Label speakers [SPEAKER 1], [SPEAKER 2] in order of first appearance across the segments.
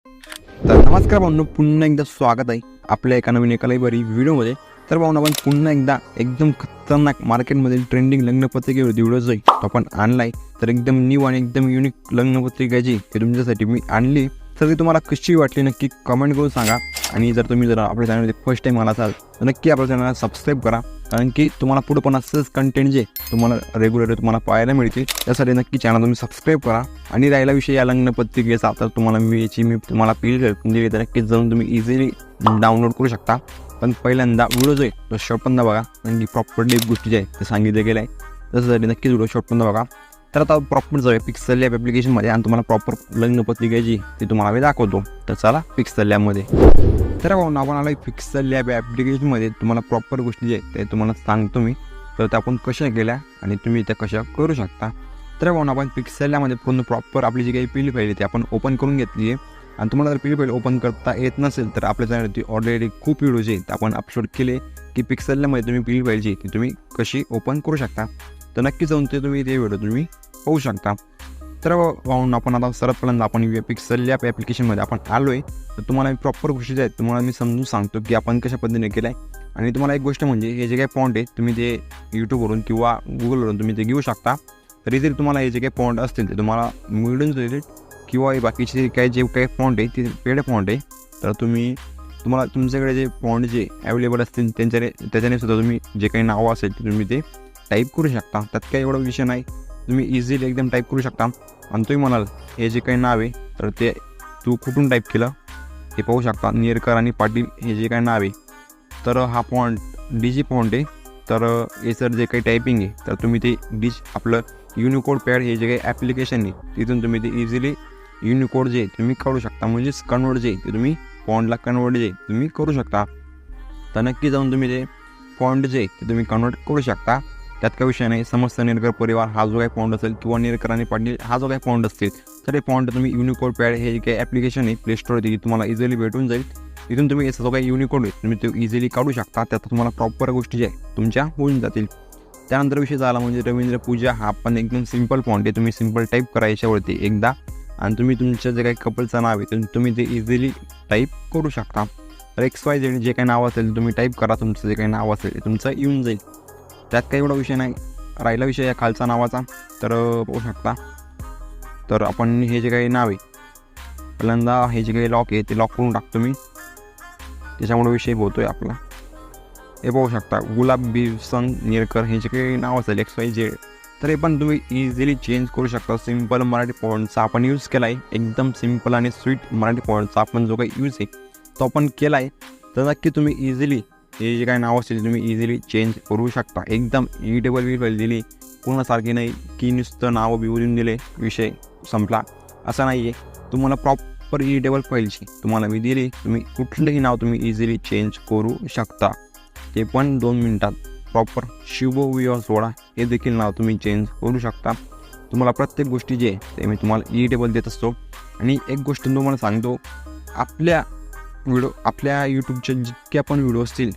[SPEAKER 1] तर नमस्कार भाऊंनो, पुन्हा एकदा स्वागत आहे आपल्या एका नवीन बरी व्हिडिओमध्ये. तर भाऊंनो, आपण पुन्हा एकदा एकदम खतरनाक मार्केटमध्ये ट्रेंडिंग लग्नपत्रिकेवरती व्हिडिओ जाईल तो आपण आणलाय. तर एकदम न्यू आणि एकदम युनिक लग्नपत्रिका जी ते तुमच्यासाठी मी आणली. तर ती तुम्हाला कशी वाटली नक्की कमेंट करून सांगा. आणि जर तुम्ही आपल्या चॅनलमध्ये फर्स्ट टाईम आला असाल तर नक्की आपल्या चॅनलला सबस्क्राईब करा, कारण की तुम्हाला पुढे पण असंच कंटेंट जे तुम्हाला रेग्युलर तुम्हाला पाहायला मिळतील. त्यासाठी नक्की चॅनल तुम्ही सबस्क्राईब करा. आणि राहिला विषय या लग्नपत्रिकेचा, तर तुम्हाला मी तुम्हाला पील दिली तर नक्कीच जाऊन तुम्ही इझिली डाउनलोड करू शकता. पण पहिल्यांदा व्हिडिओ जो आहे तो शॉर्टपर्यंत बघा, कारण की प्रॉपर्ली गोष्टी जे आहे ते सांगितले गेलं आहे. त्यासाठी नक्कीच व्हिडिओ शॉर्टपर्यंत बघा. तर आता प्रॉपर जाऊया पिक्सल लॅब ॲप्लिकेशनमध्ये आणि तुम्हाला प्रॉपर लग्नपत्रिका जी ती तुम्हाला मी दाखवतो. तर चला पिक्सल लॅबमध्ये. तर भाऊ आपण आलो पिक्सल लॅब ॲप्लिकेशनमध्ये. तुम्हाला प्रॉपर गोष्टी जे आहेत ते तुम्हाला सांगतो मी. तर त्या आपण कशा केल्या आणि तुम्ही त्या कशा करू शकता. तर भाऊ आपण पिक्सल लॅबमध्ये पूर्ण प्रॉपर आपली जी काही पील फाईल आहे ती आपण ओपन करून घेतली आहे. आणि तुम्हाला जर पील फाईल ओपन करता येत नसेल तर आपल्या चॅनलवरती ऑलरेडी खूप व्हिडिओज आहेत आपण अपलोड केले की पिक्सल लॅबमध्ये तुम्ही पील फाईल जी ती तुम्ही कशी ओपन करू शकता. तर नक्की जाऊन तुम्ही ते व्हिडिओ तुम्ही पाहू शकता. तर भाऊन आपण आता सर्वप्रथम आपण पिक्सल लॅब ॲप्लिकेशनमध्ये आपण आलो आहे. तर तुम्हाला प्रॉपर गोष्टी आहेत तुम्हाला मी समजून सांगतो की आपण कशा पद्धतीने केलं आहे. आणि तुम्हाला एक गोष्ट म्हणजे हे जे काही फॉन्ट आहे तुम्ही ते यूट्यूबवरून किंवा गुगलवरून तुम्ही ते घेऊ शकता. तरी जरी तुम्हाला हे जे काही फॉन्ट असतील ते तुम्हाला मिळून जाईल, किंवा बाकीचे जे काही फॉन्ट आहे ते पेड फॉन्ट आहे. तर तुम्हाला तुमच्याकडे जे फॉन्ट जे अवेलेबल असतील त्याच्याने सुद्धा तुम्ही जे काही नावं असेल ते तुम्ही ते टाईप करू शकता. त्यात काही एवढा विषय नाही, तुम्ही इझिली एकदम टाईप करू शकता. आणि तुम्ही म्हणाल हे जे काही नाव आहे तर ते तू कुठून टाईप केलं हे पाहू शकता. नेरकर आणि पाटील हे जे काही नाव आहे तर हा फॉन्ट डीजी फॉन्ट आहे. तर हे सर जे काही टायपिंग आहे तर तुम्ही ते आपलं युनिकोड पॅड हे जे काही ॲप्लिकेशन आहे तिथून तुम्ही ते इझिली युनिकोड जे तुम्ही काढू शकता. म्हणजेच कन्वर्ट जे ते तुम्ही फॉन्टला कन्वर्ट जे तुम्ही करू शकता. तर नक्की जाऊन तुम्ही ते फॉन्ट जे ते तुम्ही कन्वर्ट करू शकता. त्यात काही विषय नाही. समस्त नेरकर परिवार हा जो काही फॉन्ट असेल किंवा नेरकर आणि पाटील हा जो काही फॉन्ट असतील तर हे फॉन्ट तुम्ही युनिकोड पॅड हे जे काही ॲप्लिकेशन आहे प्ले स्टोरवरती तुम्हाला इझिली भेटून जाईल. तिथून तुम्ही याचा जो काही युनिकोड आहे तुम्ही तो इझिली काढू शकता. त्यात तुम्हाला प्रॉपर गोष्टी ज्या आहे तुमच्या होऊन जातील. त्यानंतर विषय झाला म्हणजे रवींद्र पूजा हा पण एकदम सिंपल फॉन्ट आहे. तुम्ही सिंपल टाईप करा याच्यावरती एकदा आणि तुम्ही तुमचं जे काही कपलचं नाव आहे तुम्ही ते इझिली टाईप करू शकता. तर XYZ जे काही नाव असेल तुम्ही टाईप करा. तुमचं जे काही नाव असेल ते तुमचं येऊन जाईल. त्यात काही एवढा विषय नाही. राहिला विषय या खालचा नावाचा तर पाहू शकता. तर आपण हे जे काही नाव आहे पहिल्यांदा हे जे काही लॉक आहे ते लॉक करून टाकतो मी. त्याच्यामुळे विषय होतो आहे आपला. हे पाहू शकता गुलाब बिसन नेरकर हे जे काही नाव असेल XYZ तर हे पण तुम्ही इझिली चेंज करू शकता. सिम्पल मराठी फॉन्टचा आपण यूज केला आहे. एकदम सिम्पल आणि स्वीट मराठी फॉन्टचा आपण जो काही यूज आहे तो आपण केला आहे. तर नक्की तुम्ही इझिली हे जे काही नाव असेल तुम्ही इझिली चेंज करू शकता. एकदम ईडेबल फाईल दिली, पूर्णसारखी नाही की नुसतं नावं बिवरून दिले विषय संपला असं नाही आहे. तुम्हाला प्रॉपर ईडेबल फाईलची तुम्हाला मी दिली. तुम्ही कुठलंही नाव तुम्ही इझिली चेंज करू शकता. ते पण 2 मिनिटात. प्रॉपर शुभविवाह सोहळा हे देखील नाव तुम्ही चेंज करू शकता. तुम्हाला प्रत्येक गोष्टी जे आहे ते मी तुम्हाला ईडेबल देत असतो. आणि एक गोष्ट तुम्हाला सांगतो, आपल्या यूट्यूबच्या जितक्या पण व्हिडिओ असतील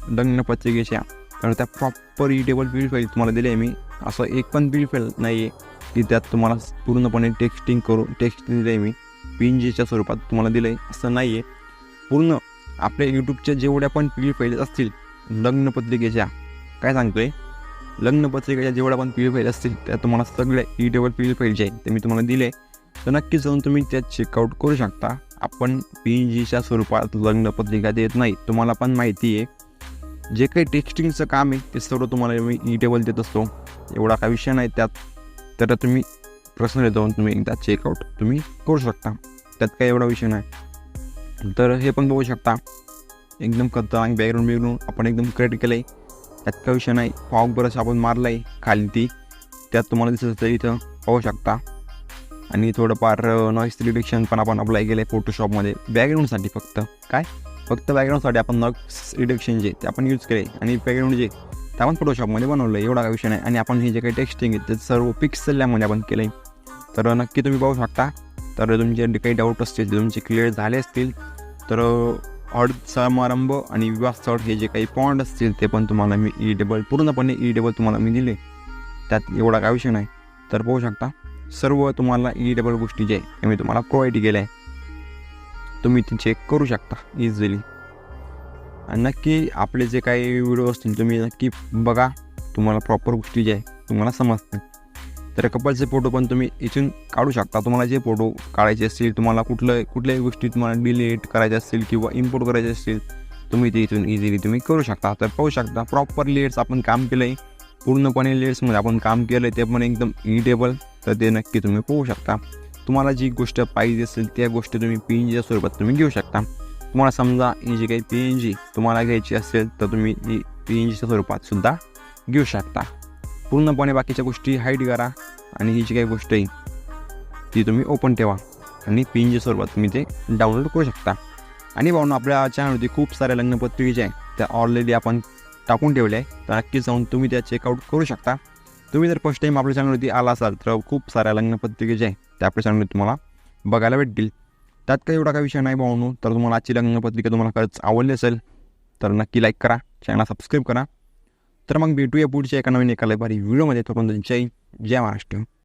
[SPEAKER 1] लग्नपत्रिकेच्या तर त्या प्रॉपर ईडेबल बिल फाईल तुम्हाला दिली आहे मी. असं एक पण बिल फाईल नाही आहे की त्यात तुम्हाला पूर्णपणे टेक्स्ट दिलं आहे मी. PNGच्या स्वरूपात तुम्हाला दिलं आहे असं नाही आहे. पूर्ण आपल्या यूट्यूबच्या जेवढ्या पण बिल फाईल असतील लग्नपत्रिकेच्या, काय सांगतोय, लग्नपत्रिकेच्या जेवढ्या पण बिल फाईल असतील त्या तुम्हाला सगळ्या ईडेबल बिल फाईल जे आहे ते मी तुम्हाला दिले. तर नक्कीच जाऊन तुम्ही त्यात चेकआउट करू शकता. आपण PNGच्या स्वरूपात लग्नपत्रिका देत नाही. तुम्हाला पण माहिती आहे जे काही टेक्स्टिंगचं काम आहे ते सर्व तुम्हाला मी ईडेबल देत असतो. एवढा काही विषय नाही त्यात. तर तुम्ही पर्सनली जाऊन तुम्ही एकदा चेकआउट तुम्ही करू शकता. त्यात काही एवढा विषय नाही. तर हे पण बघू शकता एकदम खतरनाक बॅकग्राऊंड आपण एकदम क्रिएट केलं आहे. त्यात काही विषय नाही. फॉग ब्रश आपण मारला आहे खाली ती त्यात तुम्हाला दिसत असेल इथं पाहू शकता. आणि थोडंफार नॉईस रिडक्शन पण आपण अप्लाय केलं आहे फोटोशॉपमध्ये बॅकग्राऊंडसाठी. फक्त बॅकग्राऊंडसाठी आपण नॉईस रिडक्शन जे ते आपण यूज केले आणि बॅकग्राऊंड जे ते आपण फोटोशॉपमध्ये बनवलं आहे. एवढा काही विषय नाही. आणि आपण हे जे काही टेक्स्टिंग आहे ते सर्व पिक्सल लॅबमध्ये आपण केलं आहे. तर नक्की तुम्ही पाहू शकता. तर तुमचे जे काही डाऊट असतील ते तुमचे क्लिअर झाले असतील तर हळद समारंभ आणि विवाह स्थळ हे जे काही फॉन्ट असतील ते पण तुम्हाला मी पूर्णपणे ईडेबल तुम्हाला मी दिले. त्यात एवढा काय विषय नाही. तर पाहू शकता सर्व तुम्हाला ईडेबल गोष्टी जे आहे मी तुम्हाला प्रोव्हाइड केल्या आहे. तुम्ही ते चेक करू शकता इझिली. आणि नक्की आपले जे काही व्हिडिओ असतील तुम्ही नक्की बघा, तुम्हाला प्रॉपर गोष्टी जे आहे तुम्हाला समजतील. तर कपलचे फोटो पण तुम्ही इथून काढू शकता. तुम्हाला जे फोटो काढायचे असतील, तुम्हाला कुठल्याही गोष्टी तुम्हाला डिलीट करायच्या असतील किंवा इम्पोर्ट करायचे असतील, तुम्ही ते इथून इझिली तुम्ही करू शकता. तर पाहू शकता प्रॉपर लेयर्स आपण काम केलं आहे, पूर्णपणे लेयर्समध्ये आपण काम केलं आहे, ते पण एकदम इडिटेबल. तर ते नक्की तुम्ही पाहू शकता. तुम्हाला जी गोष्ट पाहिजे असेल त्या गोष्टी तुम्ही PNG स्वरूपात तुम्ही घेऊ शकता. तुम्हाला समजा ही जी काही PNG तुम्हाला घ्यायची असेल तर तुम्ही ही PNGच्या स्वरूपात सुद्धा घेऊ शकता. पूर्णपणे बाकीच्या गोष्टी हाईड करा आणि ही जी काही गोष्ट आहे ती तुम्ही ओपन ठेवा आणि PNG स्वरूपात तुम्ही ते डाउनलोड करू शकता. आणि भावना आपल्या चॅनलवरती खूप साऱ्या लग्नपत्रिका ज्या आहे त्या ऑलरेडी आपण टाकून ठेवल्या आहे. तर नक्कीच जाऊन तुम्ही त्या चेकआउट करू शकता. तुम्ही जर फर्स्ट टाईम आपल्या चॅनलवरती आला असाल तर खूप साऱ्या लग्नपत्रिका ज्या आहे त्या आपल्या चॅनलवरती तुम्हाला बघायला भेटतील. त्यात काही एवढा काही विषय नाही भावनो. तर तुम्हाला आजची लग्नपत्रिका तुम्हाला खरंच आवडली असेल तर नक्की लाईक करा, चॅनलला सबस्क्राईब करा. तर मग भेटूया पुढच्या एका नवीन एका भारी व्हिडिओमध्ये. तोपर्यंत जय महाराष्ट्र.